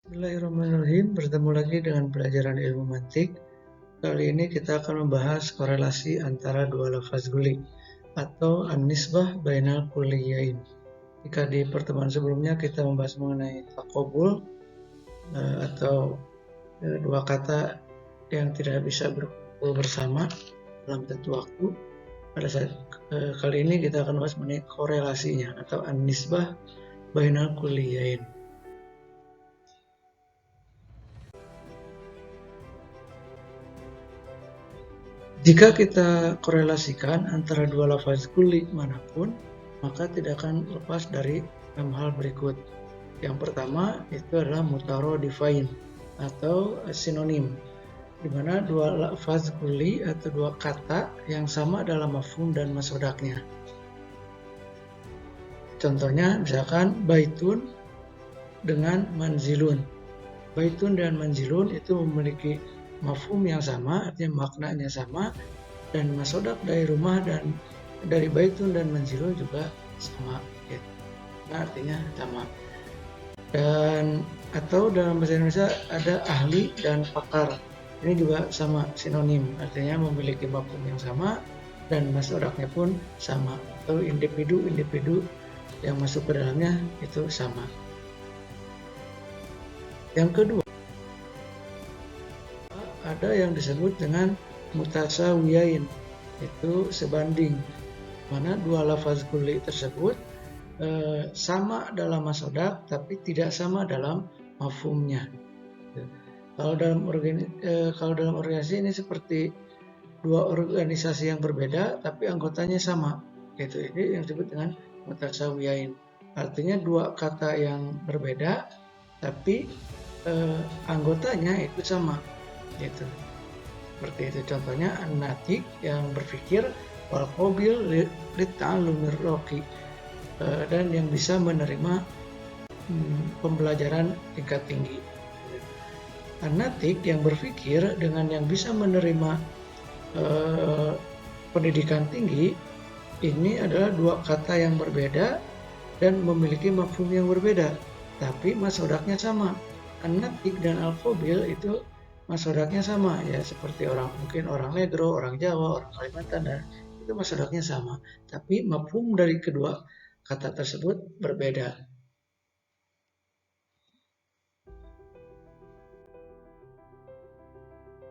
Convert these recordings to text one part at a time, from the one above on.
Bismillahirrahmanirrahim. Bertemu lagi dengan pelajaran ilmu mantik. Kali ini kita akan membahas korelasi antara dua lafaz guli atau an-nisbah bainal kulliyain. Jika di pertemuan sebelumnya kita membahas mengenai taqabul atau dua kata yang tidak bisa berkumpul bersama dalam tentu waktu. Pada saat kali ini kita akan membahas mengenai korelasinya atau an-nisbah bainal kulliyain. Jika kita korelasikan antara dua lafaz kulli manapun, maka tidak akan lepas dari 6 hal berikut. Yang pertama itu adalah mutarodhifain atau sinonim, di mana dua lafaz kulli atau dua kata yang sama dalam mafhum dan masodaknya. Contohnya misalkan baitun dengan manzilun. Baitun dan manzilun itu memiliki mafhum yang sama, artinya maknanya sama, dan masodak dari rumah dan dari baitun dan manzilun juga sama, gitu. Nah, artinya sama. Dan atau dalam bahasa Indonesia ada ahli dan pakar, ini juga sama, sinonim, artinya memiliki mafhum yang sama dan masodaknya pun sama, atau individu yang masuk ke dalamnya itu sama. Yang kedua, ada yang disebut dengan mutasawiyain, itu sebanding, mana dua lafaz kulli tersebut sama dalam masodak tapi tidak sama dalam mafhumnya. Kalau dalam organisasi ini seperti dua organisasi yang berbeda tapi anggotanya sama, gitu. Ini yang disebut dengan mutasawiyain. Artinya dua kata yang berbeda tapi anggotanya itu sama, gitu. Seperti itu contohnya an-natik yang berpikir, wal qabil lit'allumir roqi, dan yang bisa menerima pembelajaran tingkat tinggi. An-natik yang berpikir dengan yang bisa menerima pendidikan tinggi, ini adalah dua kata yang berbeda dan memiliki mafhum yang berbeda, tapi masodaknya sama. An-natik dan al-qabil itu masodaknya sama, ya seperti mungkin orang Negro, orang Jawa, orang Kalimantan, dan itu masodaknya sama, tapi mafhum dari kedua kata tersebut berbeda.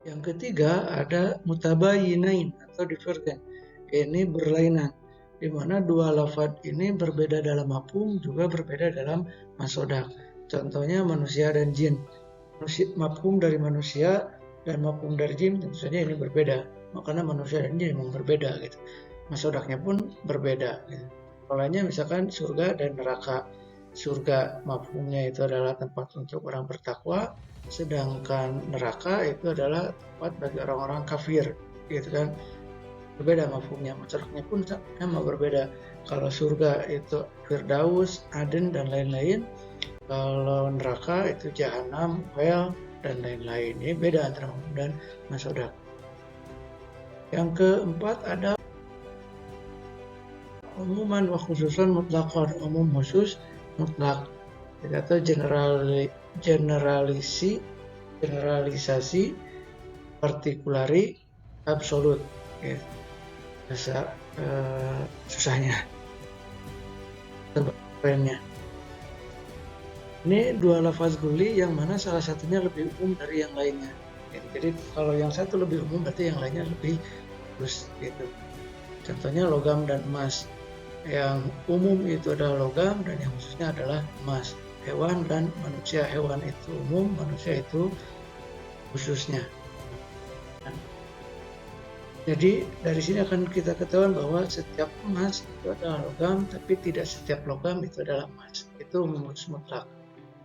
Yang ketiga ada mutabayinain atau divergen, ini berlainan, di mana dua lafaz ini berbeda dalam mafhum juga berbeda dalam masodak. Contohnya manusia dan jin. Mafhum dari manusia dan mafhum dari jin tentu saja ini berbeda, makanya manusia dan jin memang berbeda, gitu. Masodaknya pun berbeda, gitu. Polanya misalkan surga dan neraka. Surga mafhumnya itu adalah tempat untuk orang bertakwa, sedangkan neraka itu adalah tempat bagi orang-orang kafir, gitu kan. Berbeda mafhumnya, masodaknya pun sama berbeda. Kalau surga itu Firdaus, Aden dan lain-lain. Kalau neraka itu Jahanam, Hell, dan lain-lain. Ini beda antara mafhum dan masodak. Yang keempat ada umuman wa khususan mutlaqan, umum khusus mutlak. Atau generalisasi, partikulari, absolut. Ya. Bahasa susahnya. Kerennya. Ini dua lafaz guli yang mana salah satunya lebih umum dari yang lainnya. Jadi kalau yang satu lebih umum berarti yang lainnya lebih bagus, gitu. Contohnya logam dan emas. Yang umum itu adalah logam dan yang khususnya adalah emas. Hewan dan manusia, hewan itu umum, manusia itu khususnya. Jadi dari sini akan kita ketahui bahwa setiap emas itu adalah logam, tapi tidak setiap logam itu adalah emas. Itu umum mutlak.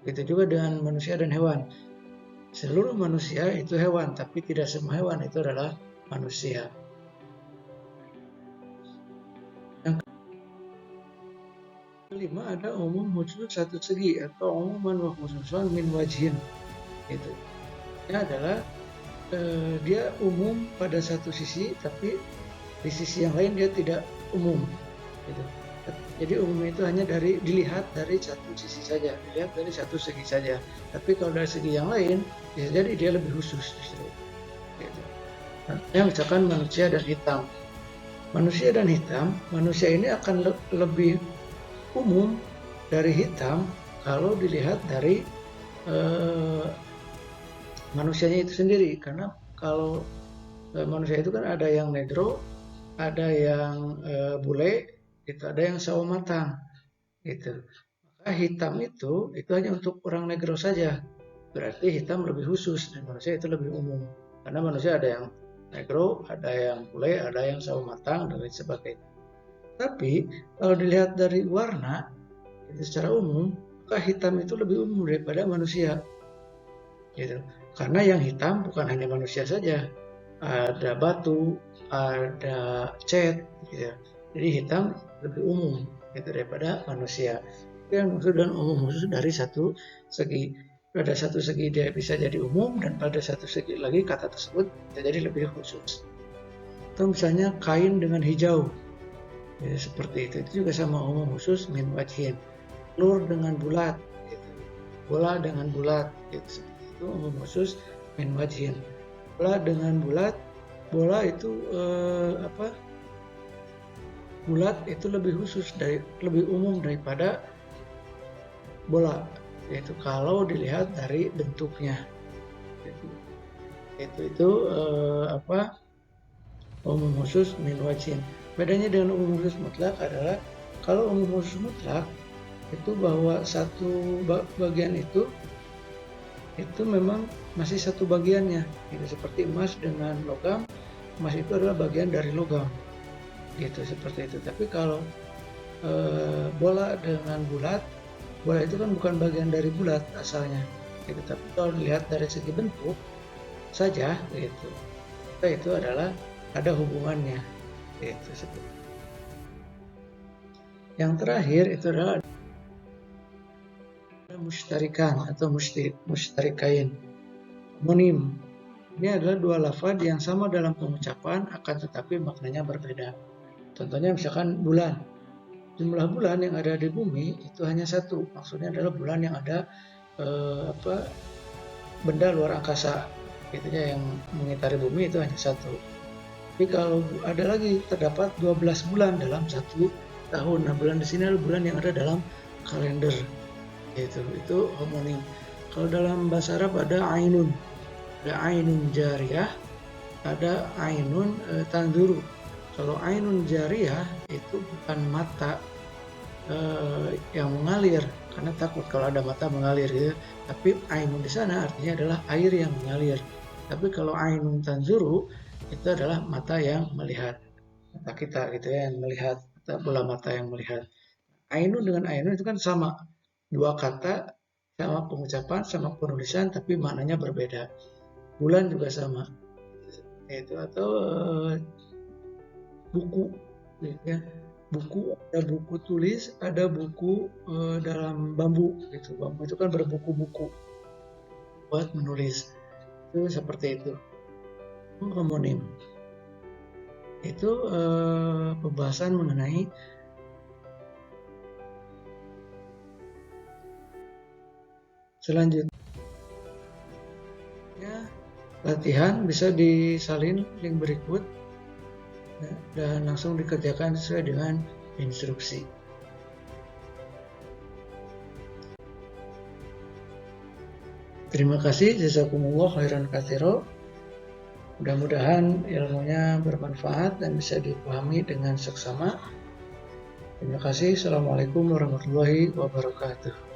Begitu juga dengan manusia dan hewan. Seluruh manusia itu hewan, tapi tidak semua hewan itu adalah manusia. Yang kelima ada umum khusus satu segi atau umuman wa khususan min wajhin. Itu. Ini adalah dia umum pada satu sisi, tapi di sisi yang lain dia tidak umum. Gitu. Jadi umum itu hanya dilihat dari satu sisi saja, dilihat dari satu segi saja. Tapi kalau dari segi yang lain, bisa jadi dia lebih khusus justru. Gitu. Nah, misalkan manusia dan hitam. Manusia dan hitam, manusia ini akan lebih umum dari hitam kalau dilihat dari manusianya itu sendiri. Karena kalau manusia itu kan ada yang negro, ada yang bule, itu ada yang sawo matang, gitu. Maka hitam itu hanya untuk orang negro saja. Berarti hitam lebih khusus dan manusia itu lebih umum. Karena manusia ada yang negro, ada yang bule, ada yang sawo matang dan lain sebagainya. Tapi kalau dilihat dari warna itu secara umum, maka hitam itu lebih umum daripada manusia. Gitu. Karena yang hitam bukan hanya manusia saja, ada batu, ada cat, gitu. Jadi hitam lebih umum gitu daripada manusia. Itu yang maksud dan umum khusus dari satu segi. Pada satu segi dia bisa jadi umum dan pada satu segi lagi kata tersebut bisa jadi lebih khusus. Atau misalnya kain dengan hijau, ya, seperti itu juga sama umum khusus min wajhin. Telur dengan bulat, gitu. Bola dengan bulat, gitu. Seperti itu umum khusus min wajhin. Bola dengan bulat, bola itu bulat itu lebih khusus lebih umum daripada bola, yaitu kalau dilihat dari bentuknya. Itu umum khusus min wajhin. Bedanya dengan umum khusus mutlak adalah kalau umum khusus mutlak itu bahwa satu bagian itu memang masih satu bagiannya, gitu. Seperti emas dengan logam, emas itu adalah bagian dari logam, gitu, seperti itu. Tapi kalau bola dengan bulat, bola itu kan bukan bagian dari bulat asalnya, gitu. Tapi kalau dilihat dari segi bentuk saja, gitu, itu adalah ada hubungannya, gitu. Seperti. Yang terakhir itu adalah mushtarikan atau mushtarikain. Monim. Ini adalah dua lafaz yang sama dalam pengucapan akan tetapi maknanya berbeda. Contohnya misalkan bulan. Jumlah bulan yang ada di bumi itu hanya satu. Maksudnya adalah bulan yang ada benda luar angkasa. Itunya yang mengitari bumi itu hanya satu. Tapi kalau ada lagi terdapat 12 bulan dalam satu tahun. Nah, bulan di sini adalah bulan yang ada dalam kalender. Itu homonim. Kalau dalam bahasa Arab ada ainun jariyah, ada ainun tanzuru. Kalau ainun jariyah itu bukan mata yang mengalir, karena takut kalau ada mata mengalir, gitu. Tapi ainun di sana artinya adalah air yang mengalir. Tapi kalau ainun tanzuru itu adalah mata yang melihat, mata kita gitu ya, yang melihat, bola mata yang melihat. Ainun dengan ainun itu kan sama, dua kata, sama pengucapan, sama penulisan, tapi maknanya berbeda. Bulan juga sama, itu. Atau buku, ya. Buku, ada buku tulis, ada buku dalam bambu, gitu. Bambu itu kan berbuku-buku buat menulis, itu seperti itu. Homonim itu pembahasan mengenai selanjutnya latihan. Bisa disalin link berikut dan langsung dikerjakan sesuai dengan instruksi. Terima kasih, jazakumullah khairan katsira. Mudah-mudahan ilmunya bermanfaat dan bisa dipahami dengan seksama. Terima kasih. Assalamualaikum warahmatullahi wabarakatuh.